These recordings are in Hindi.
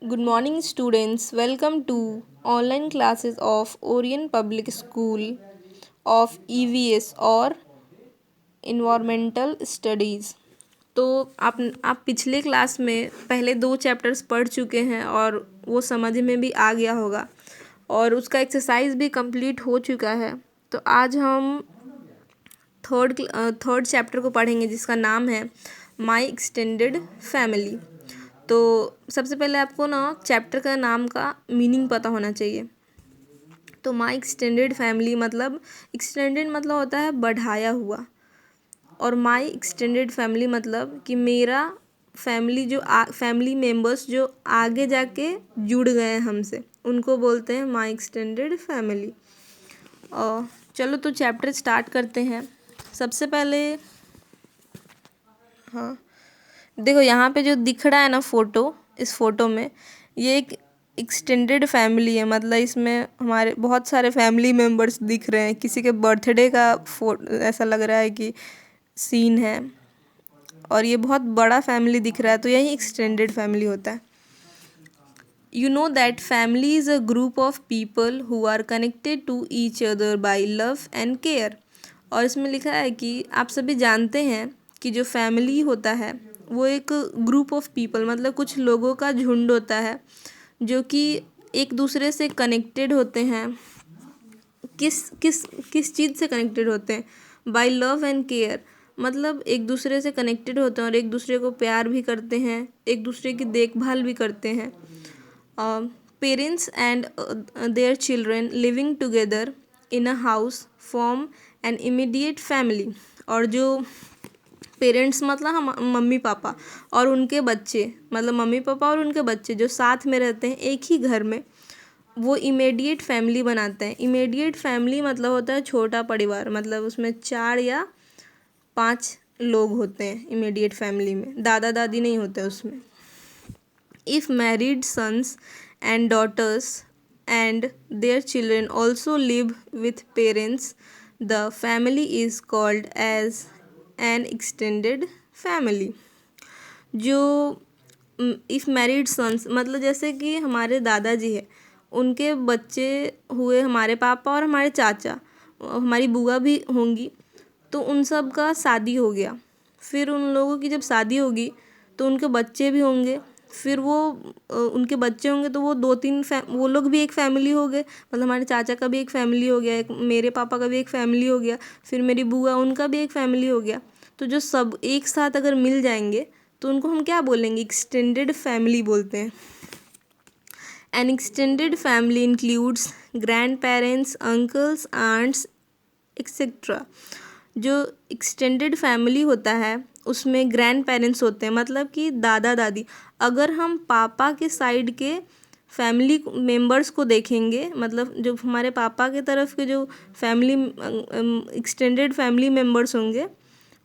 Good morning, students. Welcome to online classes of Orion Public School of EVS or Environmental Studies. तो आप पिछले क्लास में पहले 2 चैप्टर्स पढ़ चुके हैं और वो समझ में भी आ गया होगा और उसका एक्सरसाइज भी कंप्लीट हो चुका है। तो आज हम थर्ड चैप्टर को पढ़ेंगे जिसका नाम है माई एक्सटेंडेड फैमिली। तो सबसे पहले आपको ना चैप्टर का नाम का मीनिंग पता होना चाहिए। तो माई एक्सटेंडेड फैमिली मतलब एक्सटेंडेड मतलब होता है बढ़ाया हुआ, और माई एक्सटेंडेड फैमिली मतलब कि मेरा फैमिली फैमिली मेम्बर्स जो आगे जाके जुड़ गए हैं हमसे, उनको बोलते हैं माई एक्सटेंडेड फैमिली। और चलो तो चैप्टर स्टार्ट करते हैं। सबसे पहले हाँ, देखो यहाँ पे जो दिख रहा है ना फोटो, इस फोटो में ये एक एक्सटेंडेड फैमिली है। मतलब इसमें हमारे बहुत सारे फैमिली मेम्बर्स दिख रहे हैं। किसी के बर्थडे का ऐसा लग रहा है कि सीन है, और ये बहुत बड़ा फैमिली दिख रहा है, तो यही एक्सटेंडेड फैमिली होता है। You know that family is a group of people who are connected to each other by love and care। और इसमें लिखा है कि आप सभी जानते हैं कि जो फैमिली होता है वो एक ग्रुप ऑफ पीपल मतलब कुछ लोगों का झुंड होता है जो कि एक दूसरे से कनेक्टेड होते हैं। किस किस किस चीज़ से कनेक्टेड होते हैं? बाय लव एंड केयर, मतलब एक दूसरे से कनेक्टेड होते हैं और एक दूसरे को प्यार भी करते हैं, एक दूसरे की देखभाल भी करते हैं। Parents and their children living together in a house form an immediate family. और जो पेरेंट्स मतलब हम मम्मी पापा और उनके बच्चे, मतलब मम्मी पापा और उनके बच्चे जो साथ में रहते हैं एक ही घर में, वो इमीडिएट फैमिली बनाते हैं। इमीडिएट फैमिली मतलब होता है छोटा परिवार, मतलब उसमें 4 या 5 लोग होते हैं इमीडिएट फैमिली में, दादा दादी नहीं होते उसमें। If married sons and daughters and their children also live with parents, the family is called as an extended family। जो इफ़ मैरिड सन्स मतलब जैसे कि हमारे दादाजी है, उनके बच्चे हुए हमारे पापा और हमारे चाचा, हमारी बुआ भी होंगी, तो उन सब का शादी हो गया। फिर उन लोगों की जब शादी होगी तो उनके बच्चे भी होंगे, फिर वो उनके बच्चे होंगे तो वो 2-3 वो लोग भी एक फैमिली हो गए। मतलब हमारे चाचा का भी एक फैमिली हो गया, एक मेरे पापा का भी एक फैमिली हो गया, फिर मेरी बुआ उनका भी एक फैमिली हो गया। तो जो सब एक साथ अगर मिल जाएंगे तो उनको हम क्या बोलेंगे? एक्सटेंडेड फैमिली बोलते हैं। An extended family includes grandparents, uncles, aunts etcetera. जो एक्सटेंडेड फैमिली होता है उसमें ग्रैंड पेरेंट्स होते हैं, मतलब कि दादा दादी। अगर हम पापा के साइड के फैमिली मेम्बर्स को देखेंगे, मतलब जो हमारे पापा के तरफ के जो फैमिली एक्सटेंडेड फैमिली मेम्बर्स होंगे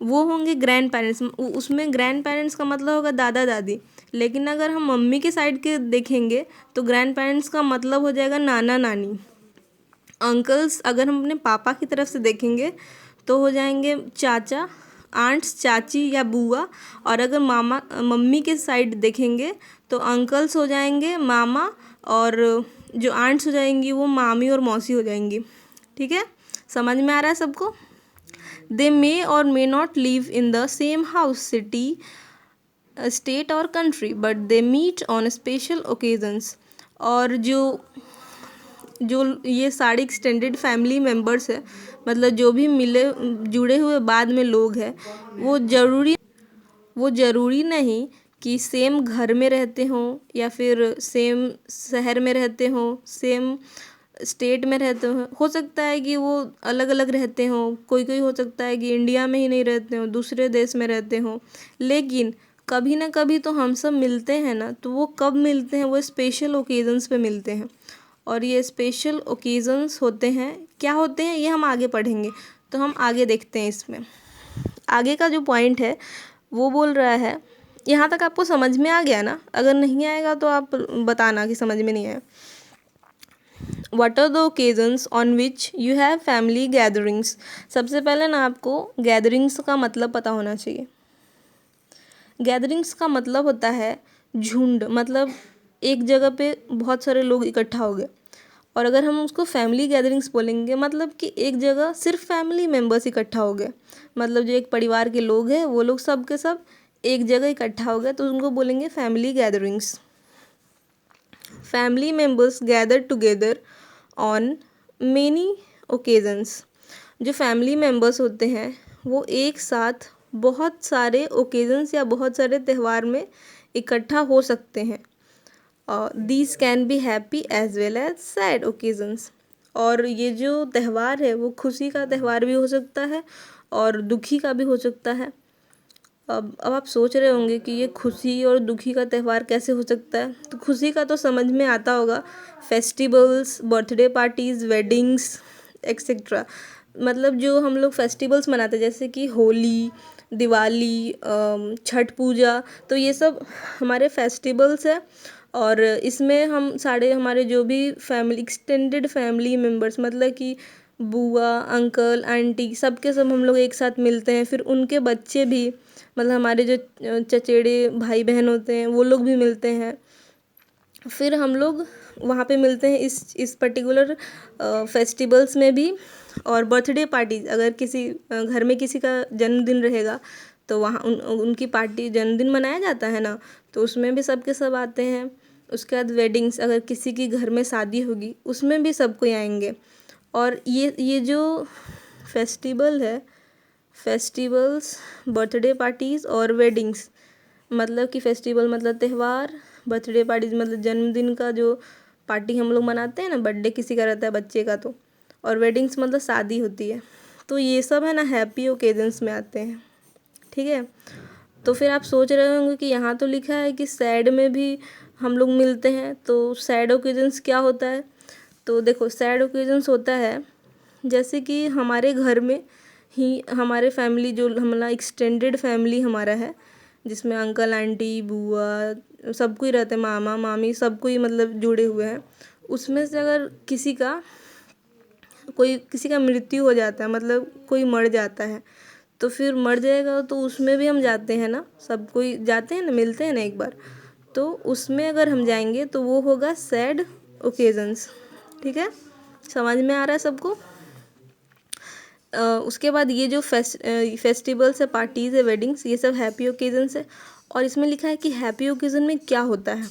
वो होंगे ग्रैंड पेरेंट्स। उसमें ग्रैंड पेरेंट्स का मतलब होगा दादा दादी। लेकिन अगर हम मम्मी के साइड के देखेंगे तो ग्रैंड पेरेंट्स का मतलब हो जाएगा नाना नानी। अंकल्स अगर हम अपने पापा की तरफ से देखेंगे तो हो जाएंगे चाचा, आंट्स चाची या बुआ। और अगर मम्मी के साइड देखेंगे तो अंकल्स हो जाएंगे मामा, और जो आंट्स हो जाएंगी वो मामी और मौसी हो जाएंगी। ठीक है, समझ में आ रहा है सबको? दे मे और may not live in the same house, city, state और country, but they meet on special occasions. और जो ये सारे एक्सटेंडेड फैमिली मेम्बर्स है, मतलब जो भी मिले जुड़े हुए बाद में लोग हैं, वो ज़रूरी नहीं कि सेम घर में रहते हों या फिर सेम शहर में रहते हों, सेम स्टेट में रहते हो सकता है कि वो अलग अलग रहते हों। कोई कोई हो सकता है कि इंडिया में ही नहीं रहते हों, दूसरे देश में रहते हों, लेकिन कभी ना कभी तो हम सब मिलते हैं ना। तो वो कब मिलते हैं? वो स्पेशल ओकेजन्स पे मिलते हैं। और ये स्पेशल ओकेजन्स होते हैं, क्या होते हैं ये हम आगे पढ़ेंगे। तो हम आगे देखते हैं। इसमें आगे का जो पॉइंट है वो बोल रहा है, यहाँ तक आपको समझ में आ गया ना? अगर नहीं आएगा तो आप बताना कि समझ में नहीं आया। What are the occasions on which you have family gatherings? सबसे पहले ना आपको गैदरिंग्स का मतलब पता होना चाहिए। गैदरिंग्स का मतलब होता है झुंड, मतलब एक जगह पे बहुत सारे लोग इकट्ठा हो गए। और अगर हम उसको फैमिली गैदरिंग्स बोलेंगे मतलब कि एक जगह सिर्फ फैमिली मेम्बर्स इकट्ठा हो गए, मतलब जो एक परिवार के लोग हैं वो लोग सब के सब एक जगह इकट्ठा हो गए, तो उनको बोलेंगे family gatherings. Family members gather together on many occasions. जो फैमिली मेम्बर्स होते हैं वो एक साथ बहुत सारे ओकेजन्स या बहुत सारे त्यौहार में इकट्ठा हो सकते हैं। These can be happy as well as sad occasions. और ये जो त्यौहार है वो खुशी का त्यौहार भी हो सकता है और दुखी का भी हो सकता है। अब आप सोच रहे होंगे कि ये खुशी और दुखी का त्यौहार कैसे हो सकता है। तो खुशी का तो समझ में आता होगा, festivals, birthday parties, weddings etcetera. मतलब जो हम लोग फेस्टिवल्स मनाते हैं जैसे कि होली, दिवाली, छठ पूजा, तो ये सब हमारे फेस्टिवल्स है। और इसमें हम सारे हमारे जो भी फैमिली एक्सटेंडेड फैमिली मेम्बर्स मतलब कि बुआ, अंकल, आंटी, सब के सब हम लोग एक साथ मिलते हैं। फिर उनके बच्चे भी, मतलब हमारे जो चचेरे भाई बहन होते हैं वो लोग भी मिलते हैं। फिर हम लोग वहाँ पे मिलते हैं इस पर्टिकुलर फेस्टिवल्स में भी। और बर्थडे पार्टी, अगर किसी घर में किसी का जन्मदिन रहेगा तो वहाँ उनकी पार्टी, जन्मदिन मनाया जाता है ना, तो उसमें भी सब के सब आते हैं। उसके बाद वेडिंग्स, अगर किसी की घर में शादी होगी उसमें भी सब कोई आएंगे। और ये जो फेस्टिवल है, फेस्टिवल्स, बर्थडे पार्टीज़ और वेडिंग्स, मतलब कि फेस्टिवल मतलब त्यौहार, बर्थडे पार्टीज मतलब जन्मदिन का जो पार्टी हम लोग मनाते हैं ना, बर्थडे किसी का रहता है बच्चे का तो, और वेडिंग्स मतलब शादी होती है। तो ये सब है ना हैप्पी ओकेजन्स में आते हैं, ठीक है। तो फिर आप सोच रहे होंगे कि यहाँ तो लिखा है कि सैड में भी हम लोग मिलते हैं, तो सैड ओकेजन्स क्या होता है। तो देखो, सैड ओकेजन्स होता है जैसे कि हमारे घर में ही हमारे फैमिली, जो हमारा एक्सटेंडेड फैमिली हमारा है, जिसमें अंकल, आंटी, बुआ, सब कोई रहते हैं, मामा, मामी, सब कोई मतलब जुड़े हुए हैं। उसमें से अगर किसी का मृत्यु हो जाता है, मतलब कोई मर जाता है, तो फिर मर जाएगा तो उसमें भी हम जाते हैं ना, सब कोई जाते हैं ना, मिलते हैं ना एक बार। तो उसमें अगर हम जाएंगे तो वो होगा सैड ओकेजन्स, ठीक है। समझ में आ रहा है सबको। उसके बाद ये जो फेस्टिवल्स है, पार्टीज़ है, वेडिंग्स, ये सब हैप्पी ओकेजन्स है। और इसमें लिखा है कि हैप्पी ओकेजन में क्या होता है।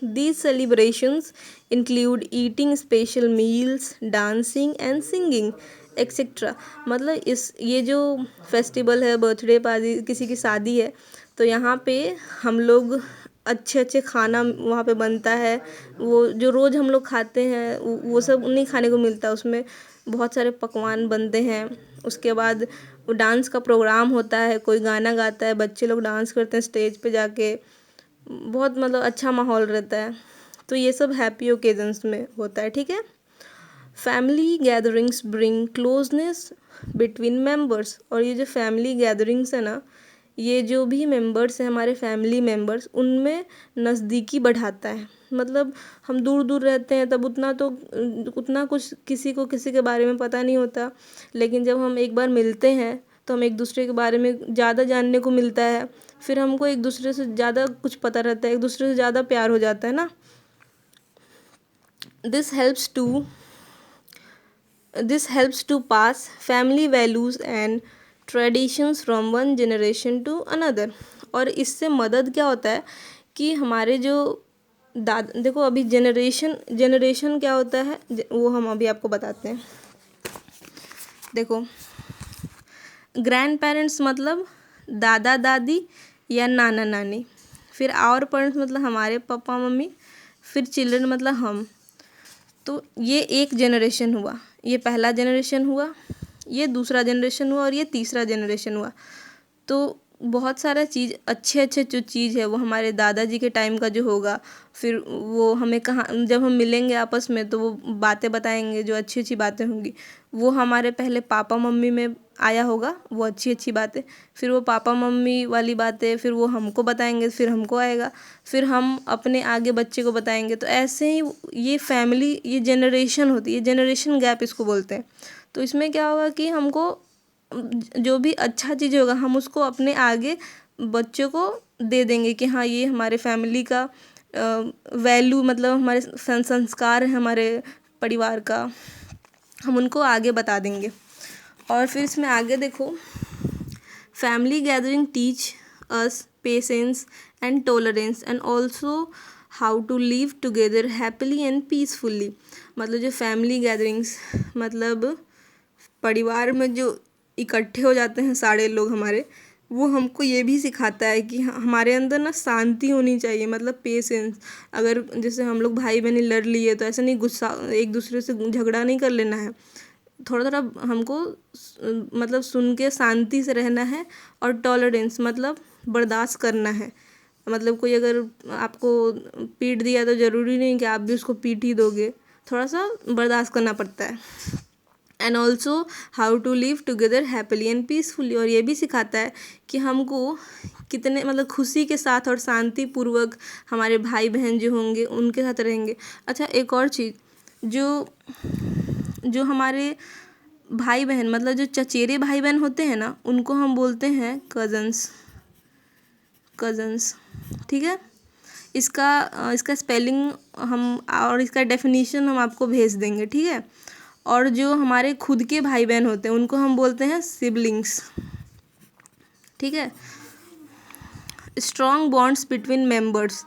These celebrations include eating special meals, dancing and singing etcetera. मतलब ये जो फेस्टिवल है, बर्थडे पार्टी, किसी की शादी है, तो यहाँ पे हम लोग अच्छे अच्छे खाना वहाँ पे बनता है। वो जो रोज़ हम लोग खाते हैं वो सब नहीं खाने को मिलता, उसमें बहुत सारे पकवान बनते हैं। उसके बाद वो डांस का प्रोग्राम होता है, कोई गाना गाता है, बच्चे लोग डांस करते हैं स्टेज पे जाके, बहुत मतलब अच्छा माहौल रहता है। तो ये सब हैप्पी ओकेजन्स में होता है, ठीक है। Family gatherings bring closeness between members. और ये जो फैमिली गैदरिंग्स है ना, ये जो भी मेंबर्स हैं हमारे फैमिली मेंबर्स, उनमें नज़दीकी बढ़ाता है। मतलब हम दूर दूर रहते हैं तब उतना कुछ किसी को किसी के बारे में पता नहीं होता, लेकिन जब हम एक बार मिलते हैं तो हम एक दूसरे के बारे में ज़्यादा जानने को मिलता है। फिर हमको एक दूसरे से ज़्यादा कुछ पता रहता है, एक दूसरे से ज़्यादा प्यार हो जाता है ना। This helps to pass family values and traditions from one generation to another. और इससे मदद क्या होता है कि हमारे जो देखो अभी जनरेशन क्या होता है वो हम अभी आपको बताते हैं। देखो, ग्रैंड पेरेंट्स मतलब दादा दादी या नाना नानी, फिर आवर पेरेंट्स मतलब हमारे पापा मम्मी, फिर चिल्ड्रन मतलब हम। तो ये एक जनरेशन हुआ, ये पहला जनरेशन हुआ, ये दूसरा जनरेशन हुआ और ये तीसरा जनरेशन हुआ। तो बहुत सारा चीज़, अच्छे अच्छे जो चीज़ है वो हमारे दादाजी के टाइम का जो होगा, फिर वो हमें कहाँ, जब हम मिलेंगे आपस में तो वो बातें बताएंगे, जो अच्छी अच्छी बातें होंगी वो हमारे पहले पापा मम्मी में आया होगा, वो अच्छी अच्छी बातें, फिर वो पापा मम्मी वाली बातें फिर वो हमको बताएंगे, फिर हमको आएगा, फिर हम अपने आगे बच्चे को बताएंगे। तो ऐसे ही ये फैमिली, ये जनरेशन होती है, जनरेशन गैप इसको बोलते हैं। तो इसमें क्या होगा कि हमको जो भी अच्छा चीज़ होगा हम उसको अपने आगे बच्चों को दे देंगे कि हाँ ये हमारे फैमिली का वैल्यू मतलब हमारे संस्कार है हमारे परिवार का, हम उनको आगे बता देंगे। और फिर इसमें आगे देखो, family gathering teach us patience and tolerance and also how to live together happily and peacefully. मतलब जो फैमिली गैदरिंग्स मतलब परिवार में जो इकट्ठे हो जाते हैं सारे लोग हमारे, वो हमको ये भी सिखाता है कि हमारे अंदर ना शांति होनी चाहिए, मतलब पेशेंस। अगर जैसे हम लोग भाई बहन लड़ लिए तो ऐसा नहीं गुस्सा एक दूसरे से झगड़ा नहीं कर लेना है, थोड़ा थोड़ा हमको मतलब सुन के शांति से रहना है। और टॉलरेंस मतलब बर्दाश्त करना है, मतलब कोई अगर आपको पीट दिया तो ज़रूरी नहीं कि आप भी उसको पीट ही दोगे, थोड़ा सा बर्दाश्त करना पड़ता है। And also how to live together happily and peacefully, और ये भी सिखाता है कि हमको कितने मतलब खुशी के साथ और शांतिपूर्वक हमारे भाई बहन जो होंगे उनके साथ रहेंगे। अच्छा, एक और चीज़, जो जो हमारे भाई बहन मतलब जो चचेरे भाई बहन होते हैं ना, उनको हम बोलते हैं कज़न्स। कज़न्स, ठीक है। इसका स्पेलिंग हम और इसका डेफिनेशन हम आपको भेज देंगे, ठीक है। और जो हमारे खुद के भाई बहन होते हैं उनको हम बोलते हैं सिबलिंग्स, ठीक है। Strong bonds between members,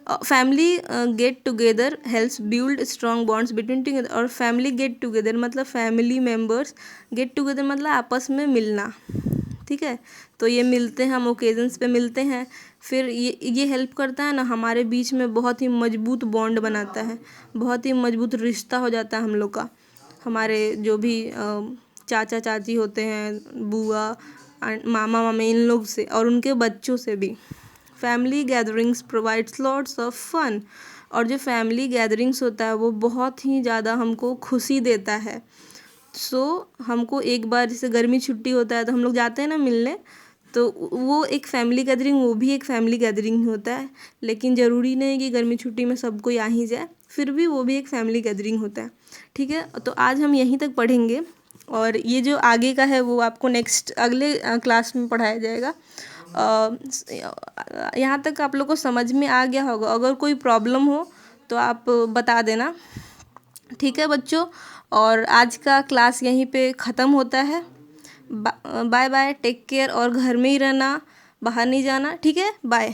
family get together helps build strong bonds between together. और फैमिली गेट टुगेदर मतलब फैमिली मेंबर्स गेट टुगेदर मतलब आपस में मिलना, ठीक है। तो ये मिलते हैं, हम ओकेजन्स पे मिलते हैं, फिर ये हेल्प करता है ना हमारे बीच में, बहुत ही मजबूत बॉन्ड बनाता है, बहुत ही मजबूत रिश्ता हो जाता है हम लोग का। हमारे जो भी चाचा चाची होते हैं, बुआ मामा मामी, इन लोग से और उनके बच्चों से भी। Family gatherings provides lots of fun, और जो फैमिली गैदरिंग्स होता है वो बहुत ही ज़्यादा हमको खुशी देता है। हमको एक बार जैसे गर्मी छुट्टी होता है तो हम लोग जाते हैं ना मिलने, तो वो एक फैमिली गैदरिंग, वो भी एक फैमिली गैदरिंग होता है। लेकिन ज़रूरी नहीं कि गर्मी छुट्टी में सब कोई आ ही जाए, फिर भी वो भी एक फैमिली गैदरिंग होता है, ठीक है। तो आज हम यहीं तक पढ़ेंगे, और ये जो आगे का है वो आपको नेक्स्ट अगले क्लास में पढ़ाया जाएगा। यहाँ तक आप लोग को समझ में आ गया होगा। अगर कोई प्रॉब्लम हो तो आप बता देना, ठीक है बच्चों। और आज का क्लास यहीं पे ख़त्म होता है। बाय बाय, टेक केयर, और घर में ही रहना, बाहर नहीं जाना, ठीक है, बाय।